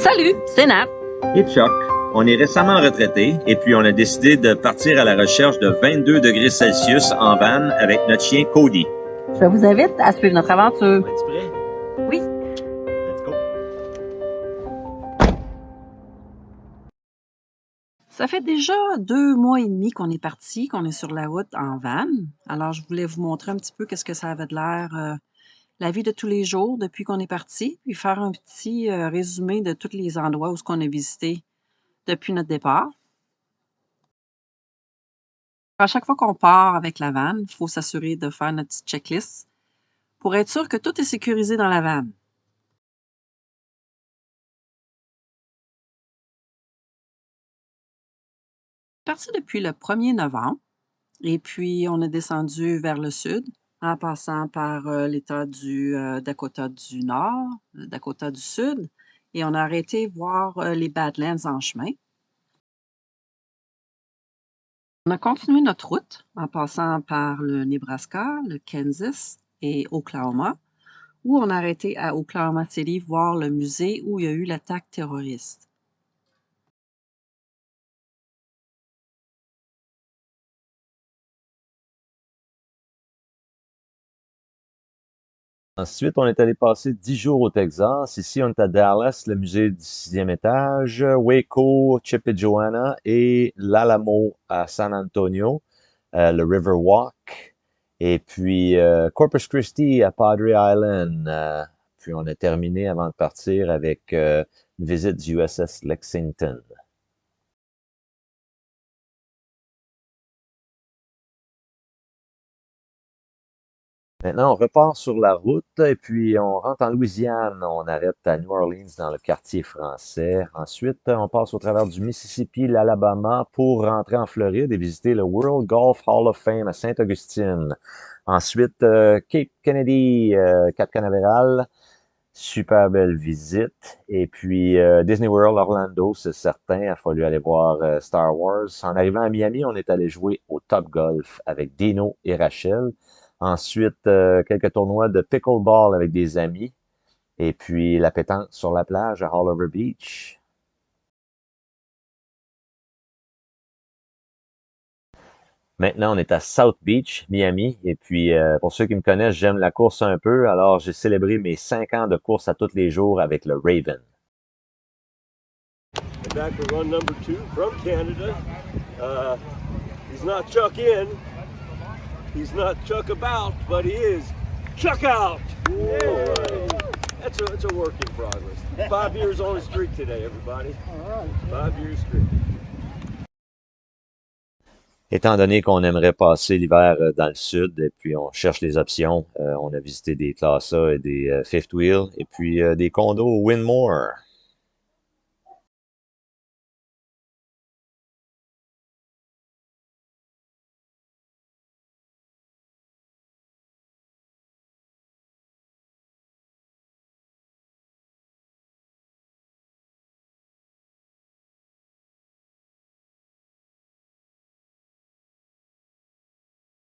Salut, c'est Nat. Et Chuck, on est récemment retraité et puis on a décidé de partir à la recherche de 22 degrés Celsius en van avec notre chien Cody. Je vous invite à suivre notre aventure. Es-tu prêt? Oui. Let's go! Ça fait déjà 2 mois et demi qu'on est parti, qu'on est sur la route en van. Alors, je voulais vous montrer un petit peu qu'est-ce que ça avait de l'air, la vie de tous les jours depuis qu'on est parti, puis faire un petit résumé de tous les endroits où ce qu'on a visité depuis notre départ. À chaque fois qu'on part avec la van, il faut s'assurer de faire notre petite checklist pour être sûr que tout est sécurisé dans la van. Parti depuis le 1er novembre et puis on a descendu vers le sud en passant par l'État du Dakota du Nord, le Dakota du Sud, et on a arrêté voir les Badlands en chemin. On a continué notre route en passant par le Nebraska, le Kansas et Oklahoma, où on a arrêté à Oklahoma City voir le musée où il y a eu l'attaque terroriste. Ensuite, on est allé passer 10 jours au Texas. Ici, on est à Dallas, le musée du 6e étage, Waco, Chipijoana et l'Alamo à San Antonio, le Riverwalk, et puis Corpus Christi à Padre Island. Puis on a terminé avant de partir avec une visite du USS Lexington. Maintenant, on repart sur la route et puis on rentre en Louisiane. On arrête à New Orleans dans le quartier français. Ensuite, on passe au travers du Mississippi, l'Alabama pour rentrer en Floride et visiter le World Golf Hall of Fame à Saint-Augustine. Ensuite, Cape Kennedy, Cap Canaveral. Super belle visite. Et puis Disney World Orlando, c'est certain. Il a fallu aller voir Star Wars. En arrivant à Miami, on est allé jouer au Top Golf avec Dino et Rachel. Ensuite, quelques tournois de pickleball avec des amis. Et puis la pétanque sur la plage à Haulover Beach. Maintenant, on est à South Beach, Miami. Et puis, pour ceux qui me connaissent, j'aime la course un peu. Alors, j'ai célébré mes 5 ans de course à tous les jours avec le Raven. Back for run number 2 from Canada. He's not Chuck in. He's not Chuck about, but he is Chuck out. All right. That's a work in progress. 5 years on the streak today, everybody. All right. 5 years streak. Étant donné qu'on aimerait passer l'hiver dans le sud, et puis on cherche les options, on a visité des Classe A et des Fifth Wheel, et puis des condos au Windmore.